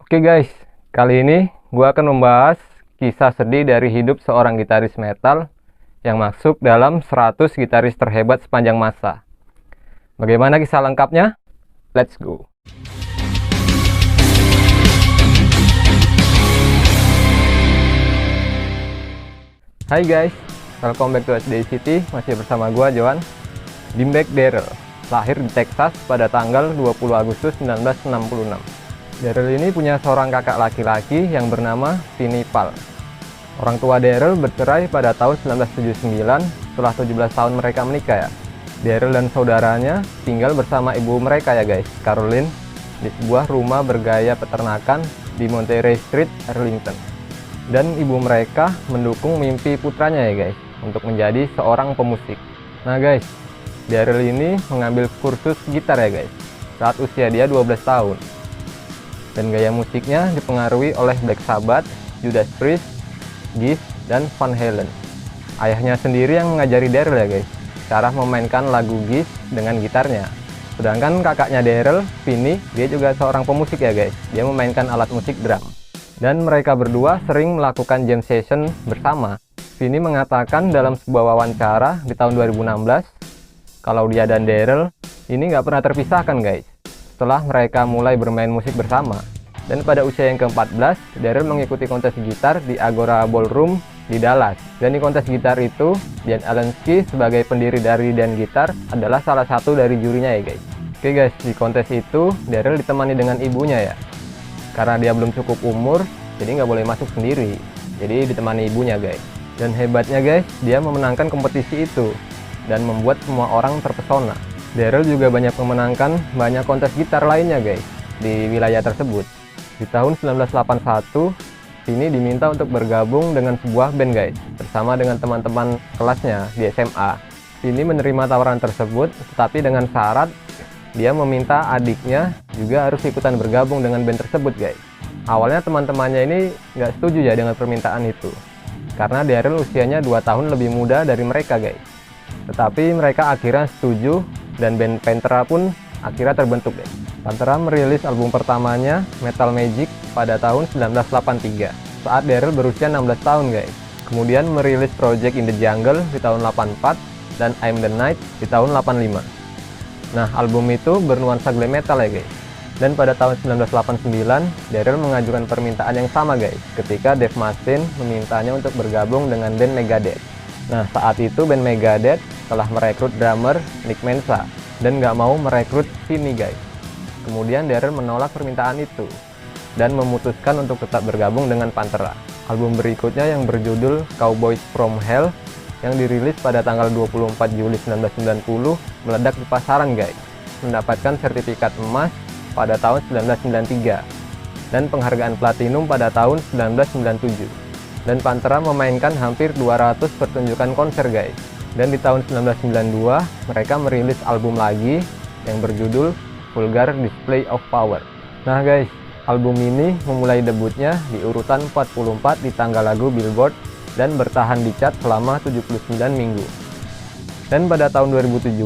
Oke guys, kali ini gue akan membahas kisah sedih dari hidup seorang gitaris metal yang masuk dalam 100 gitaris terhebat sepanjang masa. Bagaimana kisah lengkapnya? Let's go! Hai guys, welcome back to SD City. Masih bersama gue, Johan. Dimebag Darrell lahir di Texas pada tanggal 20 Agustus 1966. Darrell ini punya seorang kakak laki-laki yang bernama Vinnie Paul. Orang tua Darrell bercerai pada tahun 1979 setelah 17 tahun mereka menikah ya. Darrell dan saudaranya tinggal bersama ibu mereka ya guys, Caroline, di sebuah rumah bergaya peternakan di Monterey Street, Arlington. Dan ibu mereka mendukung mimpi putranya ya guys, untuk menjadi seorang pemusik. Nah guys, Darrell ini mengambil kursus gitar ya guys, saat usia dia 12 tahun. Dan gaya musiknya dipengaruhi oleh Black Sabbath, Judas Priest, Kiss, dan Van Halen. Ayahnya sendiri yang mengajari Darrell ya guys, cara memainkan lagu Kiss dengan gitarnya. Sedangkan kakaknya Darrell, Vinnie, dia juga seorang pemusik ya guys, dia memainkan alat musik drum. Dan mereka berdua sering melakukan jam session bersama. Vinnie mengatakan dalam sebuah wawancara di tahun 2016, kalau dia dan Darrell ini nggak pernah terpisahkan guys, setelah mereka mulai bermain musik bersama. Dan pada usia yang ke-14, Darrell mengikuti kontes gitar di Agora Ballroom di Dallas. Dan di kontes gitar itu, Dan Allensky sebagai pendiri dari Dan Guitar adalah salah satu dari jurinya ya guys. Oke guys, di kontes itu Darrell ditemani dengan ibunya ya. Karena dia belum cukup umur, jadi nggak boleh masuk sendiri. Jadi ditemani ibunya guys. Dan hebatnya guys, dia memenangkan kompetisi itu dan membuat semua orang terpesona. Darrell juga banyak memenangkan banyak kontes gitar lainnya guys di wilayah tersebut. Di tahun 1981, Vinnie diminta untuk bergabung dengan sebuah band guys, bersama dengan teman-teman kelasnya di SMA. Vinnie menerima tawaran tersebut, tetapi dengan syarat dia meminta adiknya juga harus ikutan bergabung dengan band tersebut guys. Awalnya teman-temannya ini nggak setuju ya dengan permintaan itu, karena Darrell usianya 2 tahun lebih muda dari mereka guys. Tetapi mereka akhirnya setuju dan band Pantera pun akhirnya terbentuk guys. Pantera merilis album pertamanya, Metal Magic, pada tahun 1983 saat Darrell berusia 16 tahun guys. Kemudian merilis Project in the Jungle di tahun 84 dan I'm the Night di tahun 85. Nah, album itu bernuansa glam metal ya guys. Dan pada tahun 1989, Darrell mengajukan permintaan yang sama guys, ketika Dave Mustaine memintanya untuk bergabung dengan band Megadeth. Nah, saat itu band Megadeth telah merekrut drummer Nick Menza dan nggak mau merekrut Vinnie guys. Kemudian Darrell menolak permintaan itu dan memutuskan untuk tetap bergabung dengan Pantera. Album berikutnya yang berjudul Cowboys from Hell yang dirilis pada tanggal 24 Juli 1990 meledak di pasaran guys, mendapatkan sertifikat emas pada tahun 1993 dan penghargaan platinum pada tahun 1997. Dan Pantera memainkan hampir 200 pertunjukan konser guys. Dan di tahun 1992 mereka merilis album lagi yang berjudul Vulgar Display of Power. Nah guys, album ini memulai debutnya di urutan 44 di tangga lagu Billboard dan bertahan di chart selama 79 minggu. Dan pada tahun 2017,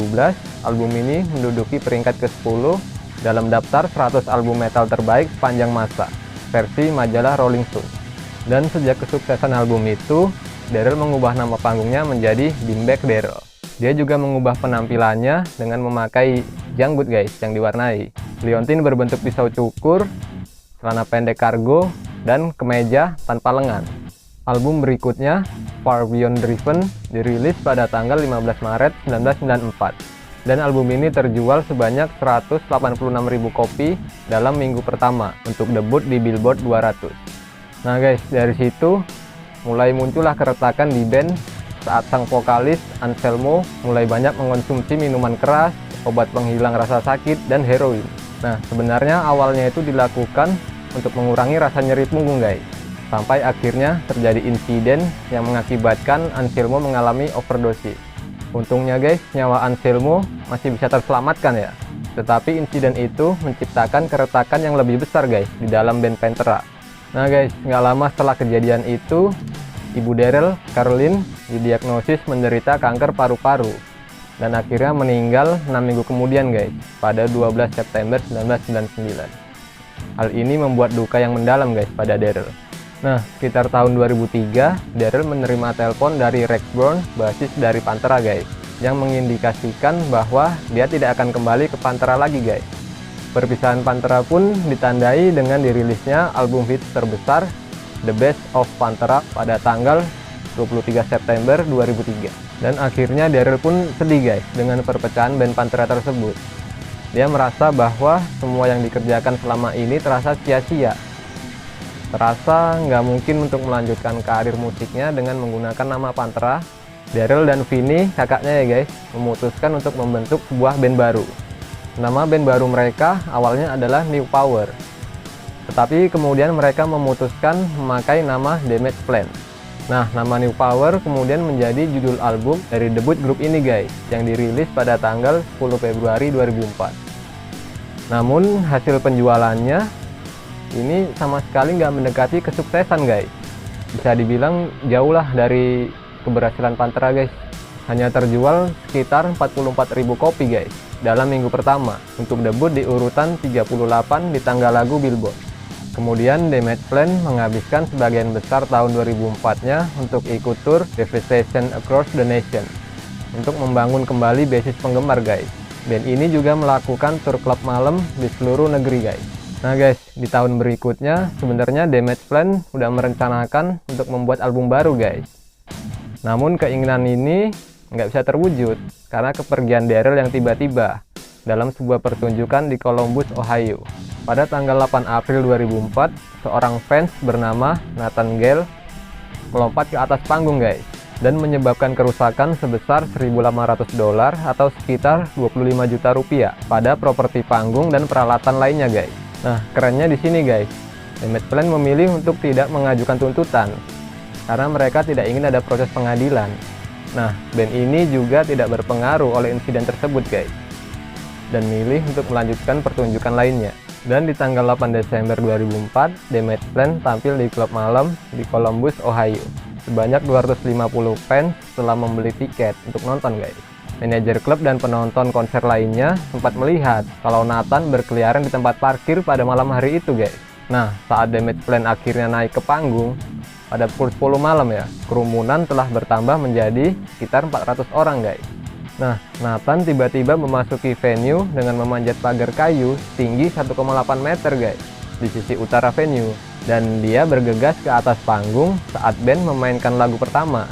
album ini menduduki peringkat ke-10 dalam daftar 100 album metal terbaik sepanjang masa versi majalah Rolling Stone. Dan sejak kesuksesan album itu, Darrell mengubah nama panggungnya menjadi Dimebag Darrell. Dia juga mengubah penampilannya dengan memakai janggut guys yang diwarnai, liontin berbentuk pisau cukur, celana pendek kargo, dan kemeja tanpa lengan. Album berikutnya, Far Beyond Driven, dirilis pada tanggal 15 Maret 1994. Dan album ini terjual sebanyak 186.000 kopi dalam minggu pertama untuk debut di Billboard 200. Nah guys, dari situ mulai muncullah keretakan di band saat sang vokalis Anselmo mulai banyak mengonsumsi minuman keras, obat penghilang rasa sakit, dan heroin. Nah, sebenarnya awalnya itu dilakukan untuk mengurangi rasa nyeri punggung guys. Sampai akhirnya terjadi insiden yang mengakibatkan Anselmo mengalami overdosis. Untungnya guys, nyawa Anselmo masih bisa terselamatkan ya. Tetapi insiden itu menciptakan keretakan yang lebih besar guys di dalam band Pantera. Nah guys, nggak lama setelah kejadian itu, ibu Darrell, Caroline, didiagnosis menderita kanker paru-paru dan akhirnya meninggal 6 minggu kemudian guys, pada 12 September 1999. Hal ini membuat duka yang mendalam guys pada Daryl. Nah, sekitar tahun 2003, Daryl menerima telepon dari Rex Brown, basis dari Pantera guys, yang mengindikasikan bahwa dia tidak akan kembali ke Pantera lagi guys. Perpisahan Pantera pun ditandai dengan dirilisnya album hits terbesar The Best of Pantera pada tanggal 23 September 2003. Dan akhirnya Daryl pun sedih guys dengan perpecahan band Pantera tersebut. Dia merasa bahwa semua yang dikerjakan selama ini terasa sia-sia. Terasa nggak mungkin untuk melanjutkan karir musiknya dengan menggunakan nama Pantera. Daryl dan Vinny, kakaknya ya guys, memutuskan untuk membentuk sebuah band baru. Nama band baru mereka awalnya adalah New Power. Tetapi kemudian mereka memutuskan memakai nama Damage Plan. Nah, nama New Power kemudian menjadi judul album dari debut grup ini guys, yang dirilis pada tanggal 10 Februari 2004. Namun hasil penjualannya ini sama sekali nggak mendekati kesuksesan guys. Bisa dibilang jauh lah dari keberhasilan Pantera guys. Hanya terjual sekitar 44.000 kopi guys dalam minggu pertama untuk debut di urutan 38 di tangga lagu Billboard. Kemudian Damage Plan menghabiskan sebagian besar tahun 2004-nya untuk ikut tour Devastation Across the Nation untuk membangun kembali basis penggemar guys. Band ini juga melakukan tour klub malam di seluruh negeri guys. Nah guys, di tahun berikutnya sebenarnya Damage Plan udah merencanakan untuk membuat album baru guys. Namun keinginan ini nggak bisa terwujud karena kepergian Daryl yang tiba-tiba dalam sebuah pertunjukan di Columbus, Ohio. Pada tanggal 8 April 2004, seorang fans bernama Nathan Gale melompat ke atas panggung guys dan menyebabkan kerusakan sebesar $1.800 atau sekitar 25 juta rupiah pada properti panggung dan peralatan lainnya guys. Nah, kerennya di sini guys, Damage Plan memilih untuk tidak mengajukan tuntutan karena mereka tidak ingin ada proses pengadilan. Nah, band ini juga tidak berpengaruh oleh insiden tersebut guys, dan milih untuk melanjutkan pertunjukan lainnya. Dan di tanggal 8 Desember 2004, Damage Plan tampil di klub malam di Columbus, Ohio. Sebanyak 250 fans telah membeli tiket untuk nonton guys. Manajer klub dan penonton konser lainnya sempat melihat kalau Nathan berkeliaran di tempat parkir pada malam hari itu guys. Nah, saat Damage Plan akhirnya naik ke panggung pada pukul 10 malam ya, kerumunan telah bertambah menjadi sekitar 400 orang guys. Nah, Nathan tiba-tiba memasuki venue dengan memanjat pagar kayu tinggi 1,8 meter guys di sisi utara venue, dan dia bergegas ke atas panggung saat band memainkan lagu pertama.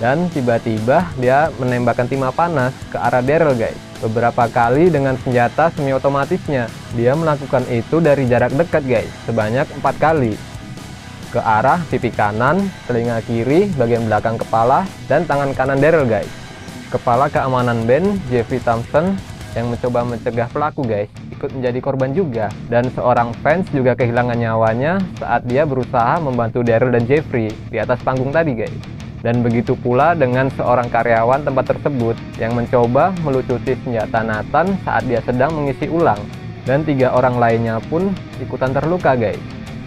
Dan tiba-tiba dia menembakkan timah panas ke arah Daryl guys beberapa kali dengan senjata semi otomatisnya. Dia melakukan itu dari jarak dekat guys sebanyak 4 kali ke arah pipi kanan, telinga kiri, bagian belakang kepala, dan tangan kanan Daryl guys. Kepala keamanan band, Jeffrey Thompson, yang mencoba mencegah pelaku guys, ikut menjadi korban juga. Dan seorang fans juga kehilangan nyawanya saat dia berusaha membantu Daryl dan Jeffrey di atas panggung tadi guys. Dan begitu pula dengan seorang karyawan tempat tersebut yang mencoba melucuti senjata Nathan saat dia sedang mengisi ulang. Dan 3 orang lainnya pun ikutan terluka guys,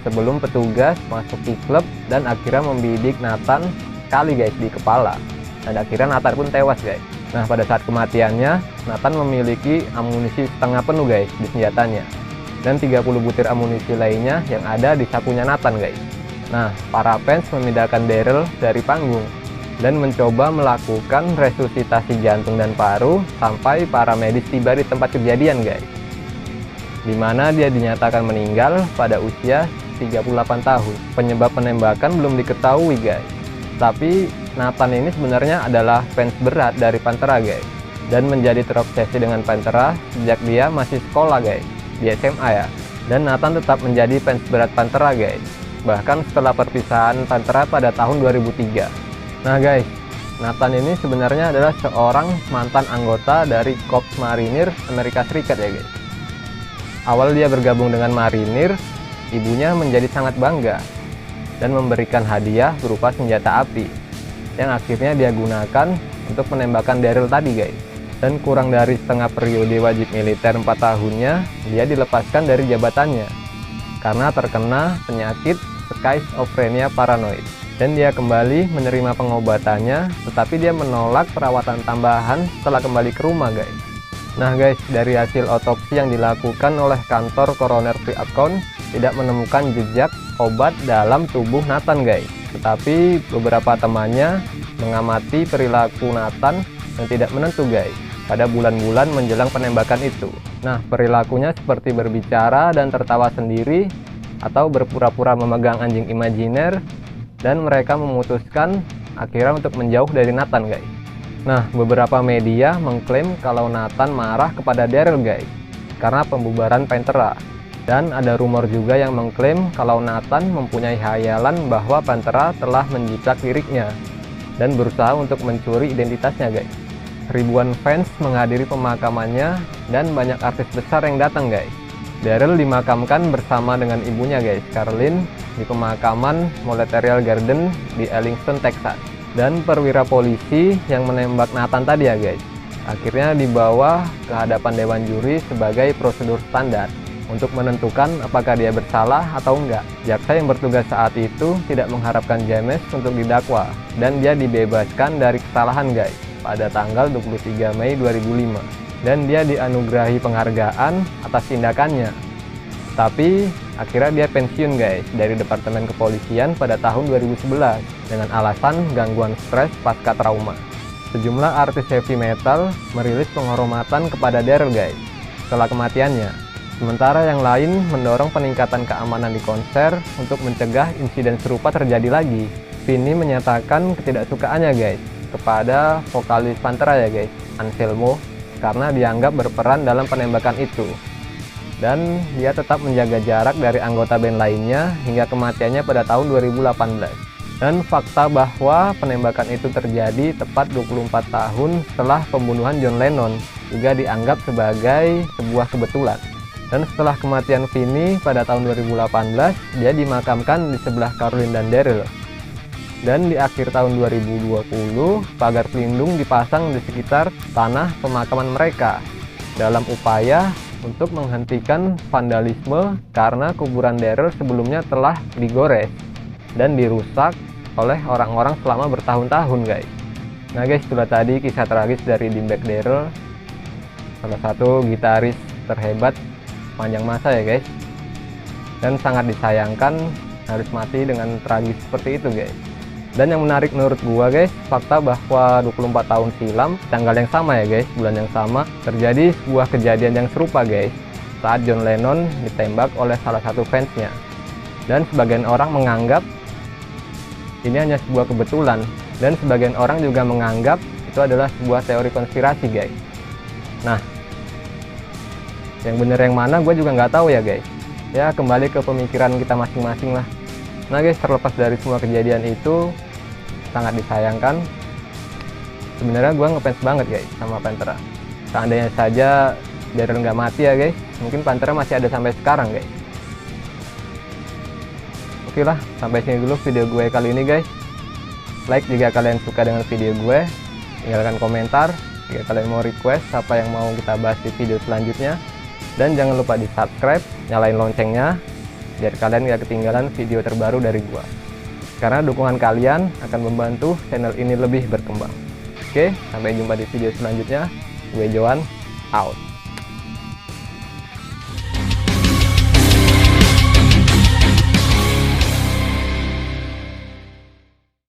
sebelum petugas masuk ke klub dan akhirnya membidik Nathan sekali guys di kepala. Dan akhirnya Nathan pun tewas guys. Nah, pada saat kematiannya, Nathan memiliki amunisi setengah penuh guys di senjatanya, dan 30 butir amunisi lainnya yang ada di sakunya Nathan guys. Nah, para fans memindahkan Daryl dari panggung dan mencoba melakukan resusitasi jantung dan paru sampai para medis tiba di tempat kejadian guys, dimana dia dinyatakan meninggal pada usia 38 tahun. Penyebab penembakan belum diketahui guys, tapi Nathan ini sebenarnya adalah fans berat dari Pantera guys, dan menjadi terobsesi dengan Pantera sejak dia masih sekolah guys, di SMA ya. Dan Nathan tetap menjadi fans berat Pantera guys, bahkan setelah perpisahan Pantera pada tahun 2003. Nah guys, Nathan ini sebenarnya adalah seorang mantan anggota dari Korps Marinir Amerika Serikat ya guys. Awal dia bergabung dengan Marinir, ibunya menjadi sangat bangga dan memberikan hadiah berupa senjata api yang akhirnya dia gunakan untuk menembakkan Daryl tadi guys. Dan kurang dari setengah periode wajib militer 4 tahunnya, dia dilepaskan dari jabatannya karena terkena penyakit schizophrenia paranoid. Dan dia kembali menerima pengobatannya, tetapi dia menolak perawatan tambahan setelah kembali ke rumah guys. Nah guys, dari hasil otopsi yang dilakukan oleh kantor Coroner Free Akron, tidak menemukan jejak obat dalam tubuh Nathan guys. Tetapi beberapa temannya mengamati perilaku Nathan yang tidak menentu guys pada bulan-bulan menjelang penembakan itu. Nah, perilakunya seperti berbicara dan tertawa sendiri atau berpura-pura memegang anjing imajiner, dan mereka memutuskan akhirnya untuk menjauh dari Nathan guys. Nah, beberapa media mengklaim kalau Nathan marah kepada Daryl guys karena pembubaran Pantera. Dan ada rumor juga yang mengklaim kalau Nathan mempunyai khayalan bahwa Pantera telah menjiplak liriknya dan berusaha untuk mencuri identitasnya guys. Ribuan fans menghadiri pemakamannya dan banyak artis besar yang datang guys. Daryl dimakamkan bersama dengan ibunya guys, Carlin, di pemakaman Memorial Garden di Arlington, Texas. Dan perwira polisi yang menembak Nathan tadi ya guys, akhirnya dibawa ke hadapan dewan juri sebagai prosedur standar untuk menentukan apakah dia bersalah atau enggak. Jaksa yang bertugas saat itu tidak mengharapkan James untuk didakwa dan dia dibebaskan dari kesalahan guys pada tanggal 23 Mei 2005, dan dia dianugerahi penghargaan atas tindakannya. Tapi akhirnya dia pensiun guys dari Departemen Kepolisian pada tahun 2011 dengan alasan gangguan stres pasca trauma. Sejumlah artis heavy metal merilis penghormatan kepada Daryl guys setelah kematiannya. Sementara yang lain mendorong peningkatan keamanan di konser untuk mencegah insiden serupa terjadi lagi. Vinny menyatakan ketidaksukaannya guys kepada vokalis Pantera ya guys, Anselmo, karena dianggap berperan dalam penembakan itu. Dan dia tetap menjaga jarak dari anggota band lainnya hingga kematiannya pada tahun 2018. Dan fakta bahwa penembakan itu terjadi tepat 24 tahun setelah pembunuhan John Lennon juga dianggap sebagai sebuah kebetulan. Dan setelah kematian Vinny pada tahun 2018, dia dimakamkan di sebelah Carlin dan Daryl. Dan di akhir tahun 2020, pagar pelindung dipasang di sekitar tanah pemakaman mereka dalam upaya untuk menghentikan vandalisme karena kuburan Daryl sebelumnya telah digores dan dirusak oleh orang-orang selama bertahun-tahun guys. Nah guys, itulah tadi kisah tragis dari Dimebag Darrell, salah satu gitaris terhebat panjang masa ya guys, dan sangat disayangkan harus mati dengan tragis seperti itu guys. Dan yang menarik menurut gua guys, fakta bahwa 24 tahun silam, tanggal yang sama ya guys, bulan yang sama, terjadi sebuah kejadian yang serupa guys, saat John Lennon ditembak oleh salah satu fansnya. Dan sebagian orang menganggap ini hanya sebuah kebetulan, dan sebagian orang juga menganggap itu adalah sebuah teori konspirasi guys. Nah, yang bener yang mana gue juga nggak tahu ya guys. Ya, kembali ke pemikiran kita masing-masing lah. Nah guys, terlepas dari semua kejadian itu, sangat disayangkan. Sebenarnya gue ngefans banget guys sama Pantera. Seandainya saja Daryl nggak mati ya guys, mungkin Pantera masih ada sampai sekarang guys. Oke lah, sampai sini dulu video gue kali ini guys. Like jika kalian suka dengan video gue, tinggalkan komentar jika kalian mau request apa yang mau kita bahas di video selanjutnya, dan jangan lupa di subscribe, nyalain loncengnya biar kalian gak ketinggalan video terbaru dari gua, karena dukungan kalian akan membantu channel ini lebih berkembang. Oke, sampai jumpa di video selanjutnya. Gue Joan, out.